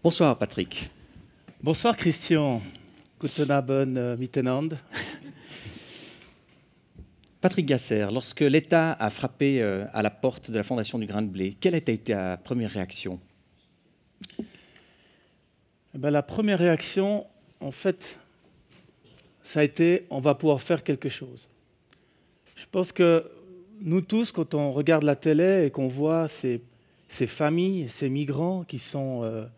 Bonsoir Patrick. Bonsoir Christian. Guten Abend miteinander. Patrick Gasser, lorsque l'État a frappé à la porte de la Fondation du Grain de Blé, quelle a été ta première réaction? La première réaction, en fait, ça a été on va pouvoir faire quelque chose. Je pense que nous tous, quand on regarde la télé et qu'on voit ces familles, ces migrants qui sont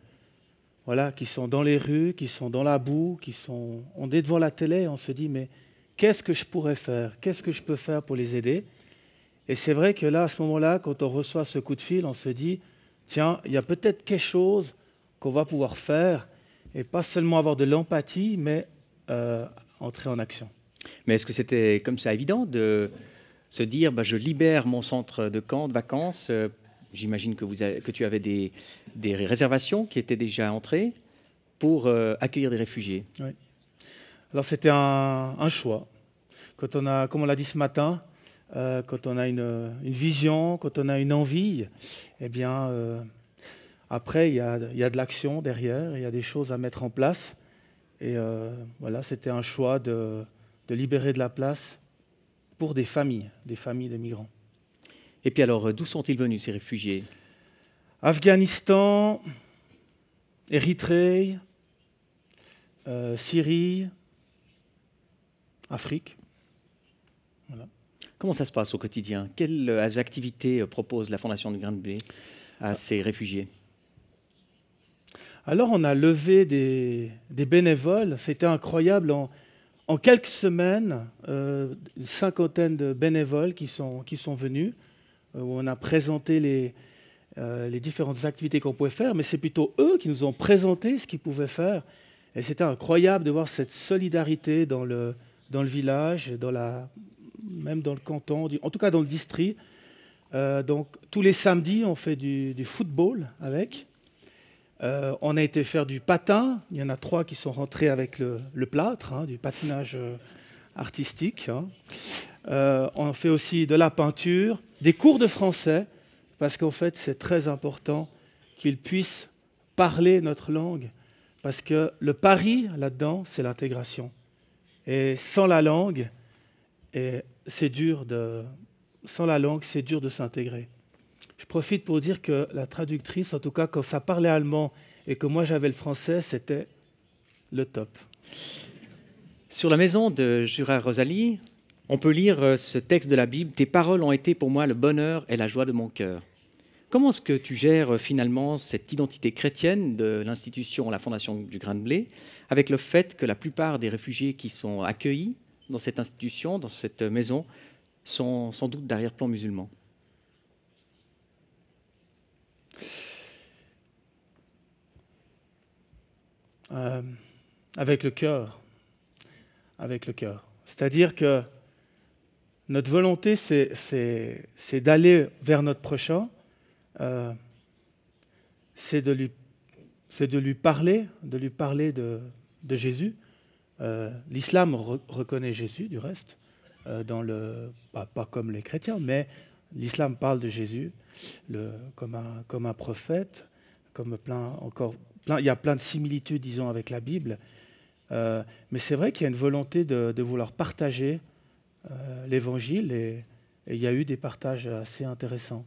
dans les rues, qui sont dans la boue, on est devant la télé et on se dit mais qu'est-ce que je pourrais faire? Qu'est-ce que je peux faire pour les aider? Et c'est vrai que là, à ce moment-là, quand on reçoit ce coup de fil, on se dit tiens, il y a peut-être quelque chose qu'on va pouvoir faire et pas seulement avoir de l'empathie, mais entrer en action. Mais est-ce que c'était comme ça évident de se dire je libère mon centre de camp de vacances? J'imagine que tu avais des réservations qui étaient déjà entrées pour accueillir des réfugiés. Oui. Alors c'était un choix. Quand on a, comme on l'a dit ce matin, quand on a une vision, quand on a une envie, eh bien, après, il y a de l'action derrière, il y a des choses à mettre en place. Et voilà, c'était un choix de libérer de la place pour des familles de migrants. Et puis alors, d'où sont-ils venus ces réfugiés? Afghanistan, Érythrée, Syrie, Afrique. Voilà. Comment ça se passe au quotidien? Quelles activités propose la Fondation du Grain de Blé à ces réfugiés? Alors on a levé des bénévoles, c'était incroyable. En quelques semaines, une cinquantaine de bénévoles qui sont venus, où on a présenté les différentes activités qu'on pouvait faire, mais c'est plutôt eux qui nous ont présenté ce qu'ils pouvaient faire. Et c'était incroyable de voir cette solidarité dans le village, même dans le canton, en tout cas dans le district. Donc tous les samedis, on fait du football avec. On a été faire du patin. Il y en a 3 qui sont rentrés avec le plâtre, du patinage artistique. On fait aussi de la peinture, des cours de français, parce qu'en fait, c'est très important qu'ils puissent parler notre langue, parce que le pari là-dedans, c'est l'intégration. Et sans la langue, c'est dur de s'intégrer. Je profite pour dire que la traductrice, en tout cas, quand ça parlait allemand et que moi j'avais le français, c'était le top. Sur la maison de Jura Rosalie, on peut lire ce texte de la Bible. « Tes paroles ont été pour moi le bonheur et la joie de mon cœur ». Comment est-ce que tu gères finalement cette identité chrétienne de l'institution, la Fondation du Grain de Blé, avec le fait que la plupart des réfugiés qui sont accueillis dans cette institution, dans cette maison, sont sans doute d'arrière-plan musulman? Avec le cœur. Avec le cœur. C'est-à-dire que notre volonté, c'est d'aller vers notre prochain, c'est de lui parler de Jésus. L'islam reconnaît Jésus, du reste, pas comme les chrétiens, mais l'islam parle de Jésus comme un prophète, il y a plein de similitudes, disons, avec la Bible. Mais c'est vrai qu'il y a une volonté de vouloir partager l'Évangile et il y a eu des partages assez intéressants.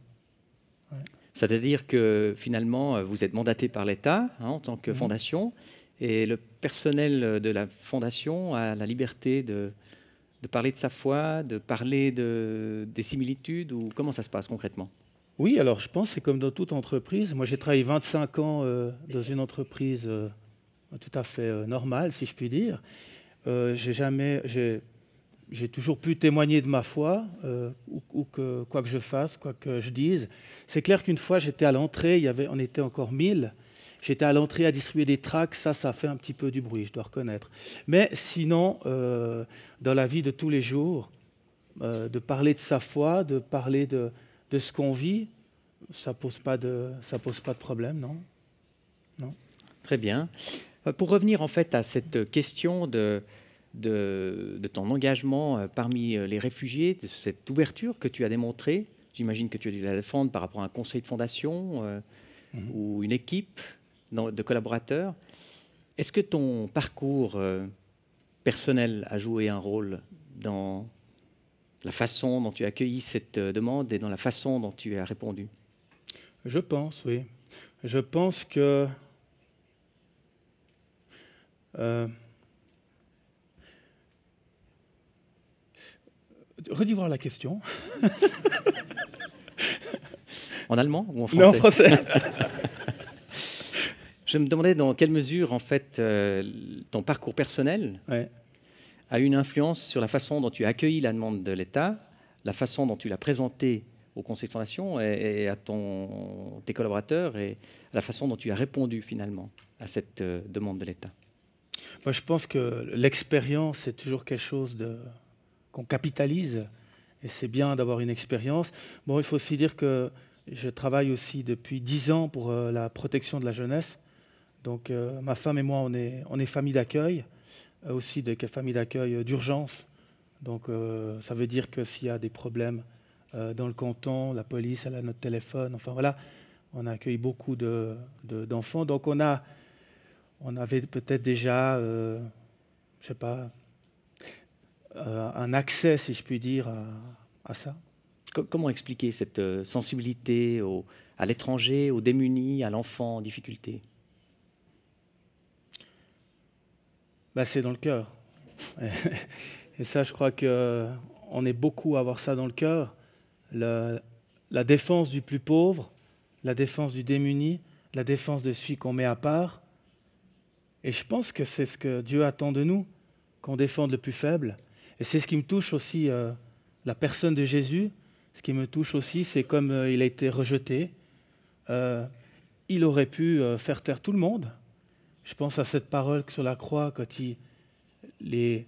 Ouais. C'est-à-dire que finalement, vous êtes mandaté par l'État en tant que fondation et le personnel de la fondation a la liberté de parler de sa foi, de parler des similitudes, ou comment ça se passe concrètement? Oui, alors je pense que c'est comme dans toute entreprise. Moi, j'ai travaillé 25 ans dans une entreprise tout à fait normale, si je puis dire. J'ai toujours pu témoigner de ma foi, quoi que je fasse, quoi que je dise. C'est clair qu'une fois, j'étais à l'entrée, on était encore 1000. J'étais à l'entrée à distribuer des tracts, ça fait un petit peu du bruit, je dois reconnaître. Mais sinon, dans la vie de tous les jours, de parler de sa foi, de parler de ce qu'on vit, ça pose pas de problème, non? Non. Très bien. Pour revenir en fait à cette question de ton engagement parmi les réfugiés, de cette ouverture que tu as démontrée, j'imagine que tu as dû la défendre par rapport à un conseil de fondation ou une équipe. de collaborateurs. Est-ce que ton parcours personnel a joué un rôle dans la façon dont tu as accueilli cette demande et dans la façon dont tu as répondu? Je pense, oui. Je pense que redis voir la question. En allemand ou en français? Non, en français. Je me demandais dans quelle mesure, en fait, ton parcours personnel Ouais. a une influence sur la façon dont tu as accueilli la demande de l'État, la façon dont tu l'as présentée au Conseil de fondation et à tes collaborateurs, et la façon dont tu as répondu finalement à cette demande de l'État. Moi, je pense que l'expérience, c'est toujours quelque chose qu'on capitalise. Et c'est bien d'avoir une expérience. Bon, il faut aussi dire que je travaille aussi depuis 10 ans pour la protection de la jeunesse. Donc, ma femme et moi, on est famille d'accueil, aussi des familles d'accueil d'urgence. Donc, ça veut dire que s'il y a des problèmes dans le canton, la police, elle a notre téléphone. Enfin, voilà, on a accueilli beaucoup d'enfants. Donc, on avait peut-être déjà, je sais pas, un accès, si je puis dire, à ça. Comment expliquer cette sensibilité à l'étranger, aux démunis, à l'enfant en difficulté? Ben, c'est dans le cœur. Et ça, je crois qu'on est beaucoup à avoir ça dans le cœur. La défense du plus pauvre, la défense du démuni, la défense de celui qu'on met à part. Et je pense que c'est ce que Dieu attend de nous, qu'on défende le plus faible. Et c'est ce qui me touche aussi, la personne de Jésus. Ce qui me touche aussi, c'est comme il a été rejeté. Il aurait pu faire taire tout le monde. Je pense à cette parole sur la croix, quand les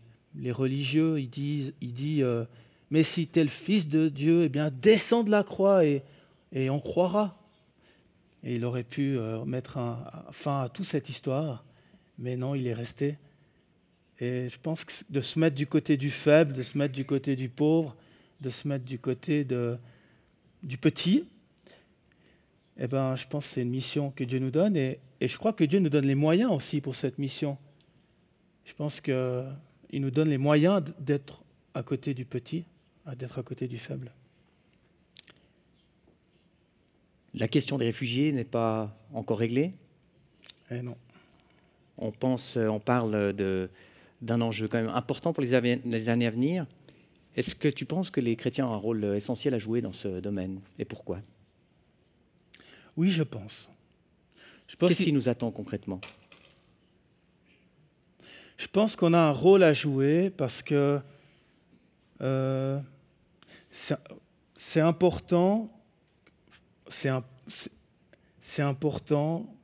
religieux, il dit mais si tu es le Fils de Dieu, eh bien descends de la croix et on croira. Et il aurait pu mettre fin à toute cette histoire, mais non, il est resté. Et je pense que de se mettre du côté du faible, de se mettre du côté du pauvre, de se mettre du côté du petit, eh ben, je pense que c'est une mission que Dieu nous donne. Et je crois que Dieu nous donne les moyens aussi pour cette mission. Je pense qu'il nous donne les moyens d'être à côté du petit, d'être à côté du faible. La question des réfugiés n'est pas encore réglée. Eh non. On parle d'un enjeu quand même important pour les années à venir. Est-ce que tu penses que les chrétiens ont un rôle essentiel à jouer dans ce domaine? Et pourquoi? Oui, je pense. Qu'est-ce qui nous attend concrètement? Je pense qu'on a un rôle à jouer parce que c'est important, c'est important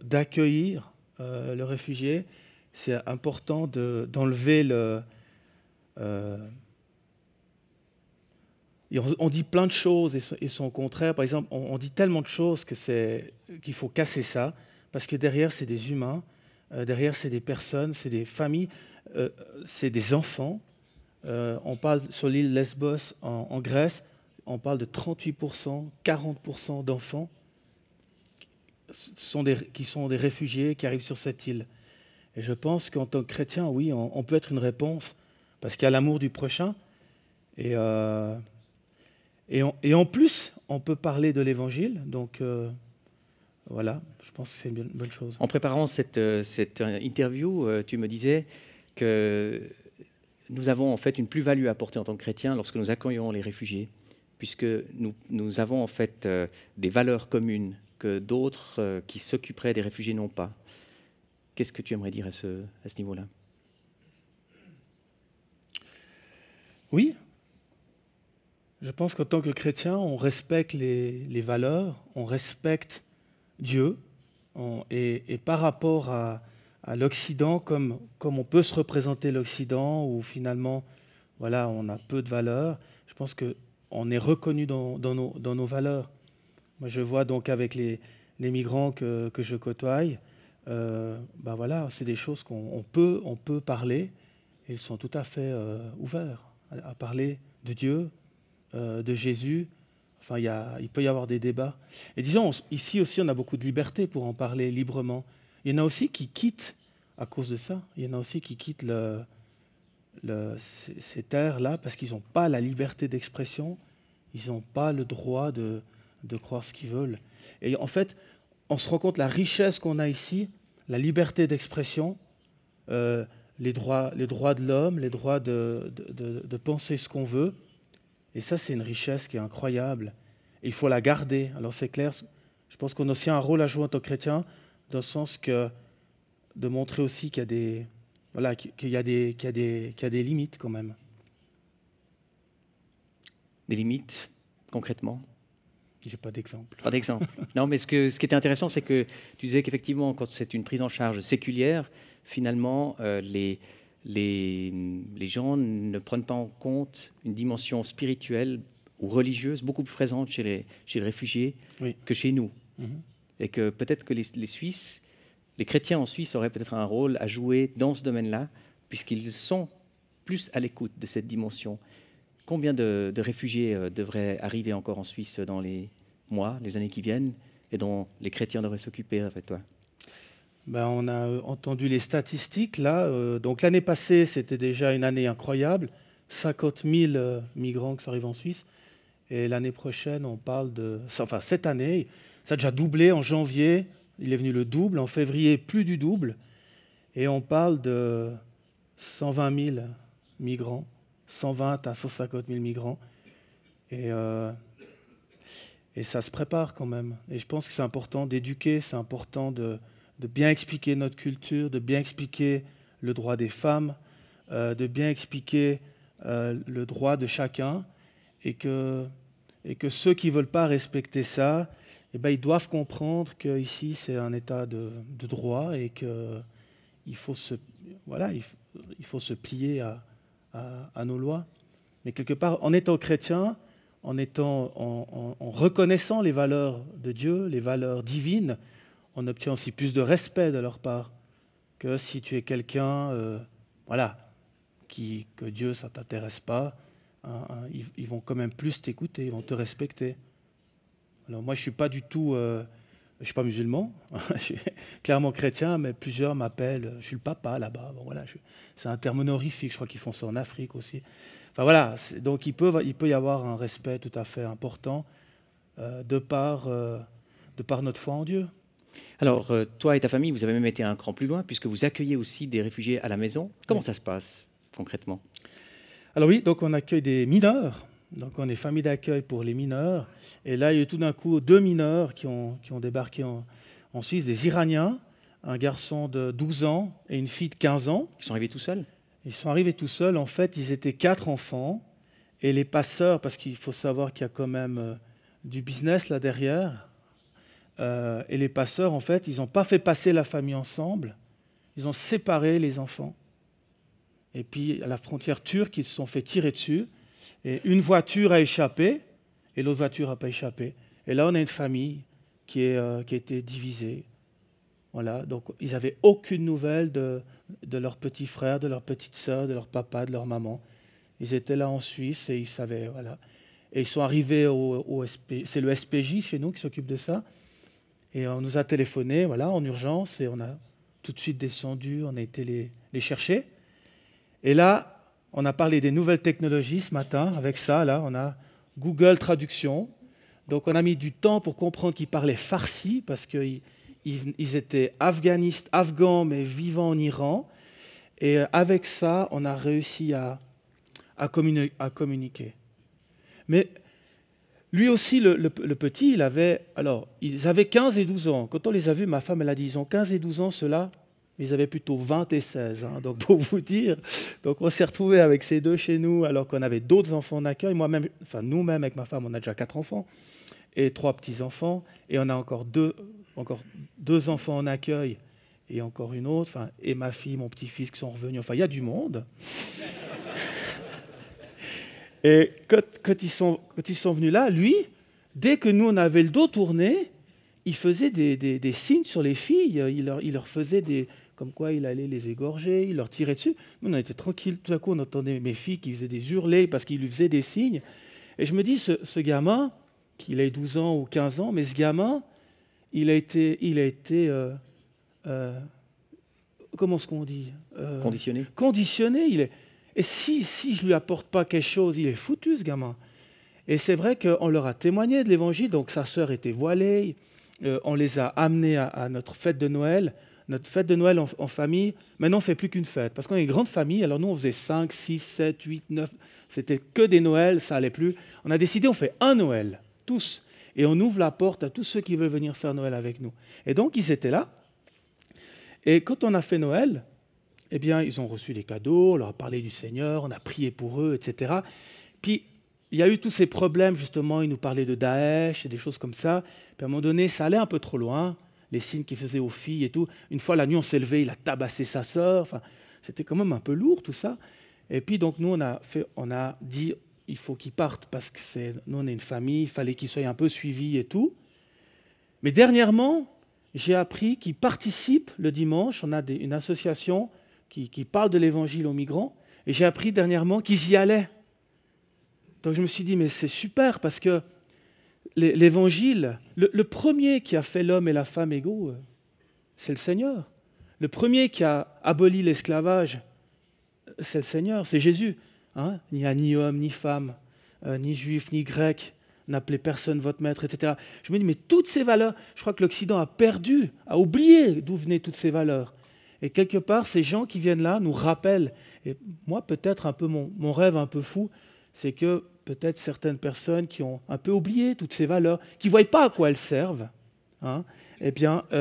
d'accueillir le réfugié. C'est important d'enlever le... on dit plein de choses et son contraire. Par exemple, on dit tellement de choses qu'il faut casser ça, parce que derrière, c'est des humains, derrière, c'est des personnes, c'est des familles, c'est des enfants. On parle sur l'île Lesbos, en Grèce, on parle de 38%, 40% d'enfants qui sont des réfugiés qui arrivent sur cette île. Et je pense qu'en tant que chrétien, oui, on peut être une réponse, parce qu'il y a l'amour du prochain. Et en plus, on peut parler de l'Évangile. Donc voilà, je pense que c'est une bonne chose. En préparant cette interview, tu me disais que nous avons en fait une plus-value à apporter en tant que chrétiens lorsque nous accueillons les réfugiés, puisque nous avons en fait des valeurs communes que d'autres qui s'occuperaient des réfugiés n'ont pas. Qu'est-ce que tu aimerais dire à ce niveau-là? Oui, je pense qu'en tant que chrétien, on respecte les valeurs, on respecte Dieu, et par rapport à l'Occident, comme on peut se représenter l'Occident, où finalement, voilà, on a peu de valeurs, je pense qu'on est reconnu dans nos valeurs. Moi, je vois donc avec les migrants que je côtoie, ben voilà, c'est des choses qu'on peut parler, et ils sont tout à fait ouverts à parler de Dieu, de Jésus. Enfin, il peut y avoir des débats. Et disons, ici aussi, on a beaucoup de liberté pour en parler librement. Il y en a aussi qui quittent à cause de ça. Il y en a aussi qui quittent ces terres-là parce qu'ils n'ont pas la liberté d'expression, ils n'ont pas le droit de croire ce qu'ils veulent. Et en fait, on se rend compte de la richesse qu'on a ici, la liberté d'expression, les droits de l'homme, les droits de penser ce qu'on veut. Et ça, c'est une richesse qui est incroyable. Et il faut la garder. Alors c'est clair, je pense qu'on a aussi un rôle à jouer en tant que chrétien, dans le sens que de montrer aussi qu'il y a des, voilà, qu'il y a des limites quand même. Des limites, concrètement? J'ai pas d'exemple. Pas d'exemple. Non, mais ce qui était intéressant, c'est que tu disais qu'effectivement, quand c'est une prise en charge séculière, finalement, les gens ne prennent pas en compte une dimension spirituelle ou religieuse beaucoup plus présente chez les réfugiés que chez nous. Et que peut-être que les Suisses, les chrétiens en Suisse auraient peut-être un rôle à jouer dans ce domaine-là, puisqu'ils sont plus à l'écoute de cette dimension. Combien de réfugiés devraient arriver encore en Suisse dans les mois, les années qui viennent, et dont les chrétiens devraient s'occuper, avec toi? On a entendu les statistiques là. Donc l'année passée, c'était déjà une année incroyable. 50 000 migrants qui sont arrivés en Suisse. Et l'année prochaine, on parle de... Enfin, cette année, ça a déjà doublé en janvier. Il est venu le double. En février, plus du double. Et on parle de 120 000 migrants. 120 à 150 000 migrants. Et ça se prépare quand même. Et je pense que c'est important d'éduquer, c'est important de bien expliquer notre culture, de bien expliquer le droit des femmes, de bien expliquer le droit de chacun, et que ceux qui ne veulent pas respecter ça, ils doivent comprendre qu'ici, c'est un état de droit et qu'il faut se plier à nos lois. Mais quelque part, en étant chrétien, en reconnaissant les valeurs de Dieu, les valeurs divines, on obtient aussi plus de respect de leur part que si tu es quelqu'un, que Dieu, ça ne t'intéresse pas. Ils vont quand même plus t'écouter, ils vont te respecter. Alors moi, je ne suis pas du tout... je ne suis pas musulman, je suis clairement chrétien, mais plusieurs m'appellent, je suis le papa là-bas. Bon, voilà, c'est un terme honorifique, je crois qu'ils font ça en Afrique aussi. Enfin voilà, donc il peut y avoir un respect tout à fait important de par notre foi en Dieu. Alors, toi et ta famille, vous avez même été un cran plus loin, puisque vous accueillez aussi des réfugiés à la maison. Comment ça se passe concrètement? Alors oui, donc on accueille des mineurs. Donc on est famille d'accueil pour les mineurs. Et là, il y a eu tout d'un coup 2 mineurs qui ont débarqué en Suisse, des Iraniens, un garçon de 12 ans et une fille de 15 ans. Ils sont arrivés tout seuls? Ils sont arrivés tout seuls. En fait, ils étaient 4 enfants. Et les passeurs, parce qu'il faut savoir qu'il y a quand même du business là derrière, et les passeurs, en fait, ils n'ont pas fait passer la famille ensemble. Ils ont séparé les enfants. Et puis, à la frontière turque, ils se sont fait tirer dessus. Et une voiture a échappé, et l'autre voiture n'a pas échappé. Et là, on a une famille qui a été divisée. Voilà, donc ils n'avaient aucune nouvelle de leurs petits frères, de leurs petites sœurs, de leur papa, de leur maman. Ils étaient là en Suisse et ils savaient, voilà. Et ils sont arrivés c'est le SPJ chez nous qui s'occupe de ça. Et on nous a téléphoné, voilà, en urgence, et on a tout de suite descendu, on a été les chercher. Et là, on a parlé des nouvelles technologies ce matin. Avec ça, là, on a Google Traduction. Donc, on a mis du temps pour comprendre qu'ils parlaient farsi, parce qu'ils étaient afghans, mais vivant en Iran. Et avec ça, on a réussi à communiquer. Mais lui aussi, le petit, ils avaient 15 et 12 ans. Quand on les a vus, ma femme, elle a dit, ils ont 15 et 12 ans, ceux-là. Ils avaient plutôt 20 et 16, hein, donc pour vous dire. Donc on s'est retrouvés avec ces deux chez nous, alors qu'on avait d'autres enfants en accueil. Moi-même, enfin nous-mêmes avec ma femme, on a déjà 4 enfants et 3 petits-enfants. Et on a encore deux enfants en accueil et encore une autre. Enfin, et ma fille, mon petit-fils qui sont revenus. Enfin, il y a du monde. Et quand ils sont venus là, lui, dès que nous, on avait le dos tourné, il faisait des signes sur les filles. Il leur faisait comme quoi il allait les égorger, il leur tirait dessus. Nous, on était tranquilles. Tout à coup, on entendait mes filles qui faisaient des hurlets parce qu'il lui faisait des signes. Et je me dis, ce gamin, qu'il ait 12 ans ou 15 ans, mais ce gamin, il a été comment est-ce qu'on dit Conditionné. Conditionné. Et si je lui apporte pas quelque chose, il est foutu, ce gamin. Et c'est vrai qu'on leur a témoigné de l'Évangile, donc sa sœur était voilée, on les a amenés à notre fête de Noël. Notre fête de Noël en famille, maintenant on ne fait plus qu'une fête, parce qu'on est une grande famille, alors nous on faisait 5, 6, 7, 8, 9, c'était que des Noëls, ça allait plus. On a décidé, on fait un Noël, tous, et on ouvre la porte à tous ceux qui veulent venir faire Noël avec nous. Et donc ils étaient là, et quand on a fait Noël, eh bien ils ont reçu des cadeaux, on leur a parlé du Seigneur, on a prié pour eux, etc. Puis il y a eu tous ces problèmes, justement, ils nous parlaient de Daesh et des choses comme ça, puis à un moment donné, ça allait un peu trop loin, les signes qu'il faisait aux filles et tout. Une fois, la nuit, on s'est levé, il a tabassé sa sœur. Enfin, c'était quand même un peu lourd, tout ça. Et puis, donc, nous, on a dit, il faut qu'il parte parce que nous, on est une famille, il fallait qu'il soit un peu suivi et tout. Mais dernièrement, j'ai appris qu'ils participent le dimanche. On a une association qui parle de l'évangile aux migrants. Et j'ai appris dernièrement qu'ils y allaient. Donc, je me suis dit, mais c'est super parce que l'Évangile, le premier qui a fait l'homme et la femme égaux, c'est le Seigneur. Le premier qui a aboli l'esclavage, c'est le Seigneur, c'est Jésus. Hein, il n'y a ni homme, ni femme, ni juif, ni grec, n'appelez personne votre maître, etc. Je me dis, mais toutes ces valeurs, je crois que l'Occident a oublié d'où venaient toutes ces valeurs. Et quelque part, ces gens qui viennent là nous rappellent. Et moi, peut-être un peu mon rêve un peu fou, c'est que peut-être certaines personnes qui ont un peu oublié toutes ces valeurs, qui ne voient pas à quoi elles servent, hein, eh bien, tu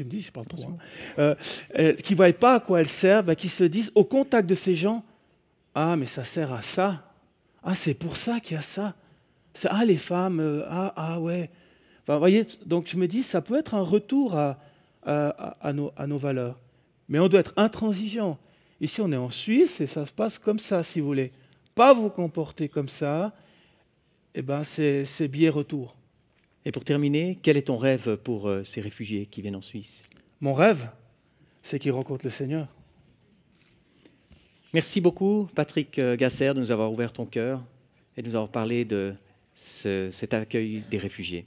me dis, je parle trop, qui ne voient pas à quoi elles servent, qui se disent au contact de ces gens, ah, mais ça sert à ça, ah, c'est pour ça qu'il y a ça, ah, les femmes, ouais. Enfin, vous voyez, donc je me dis, ça peut être un retour à nos valeurs, mais on doit être intransigeant. Ici, on est en Suisse et ça se passe comme ça, si vous voulez. Pas vous comporter comme ça, eh ben c'est billet retour. Et pour terminer, quel est ton rêve pour ces réfugiés qui viennent en Suisse? Mon rêve, c'est qu'ils rencontrent le Seigneur. Merci beaucoup, Patrick Gasser, de nous avoir ouvert ton cœur et de nous avoir parlé de cet accueil des réfugiés.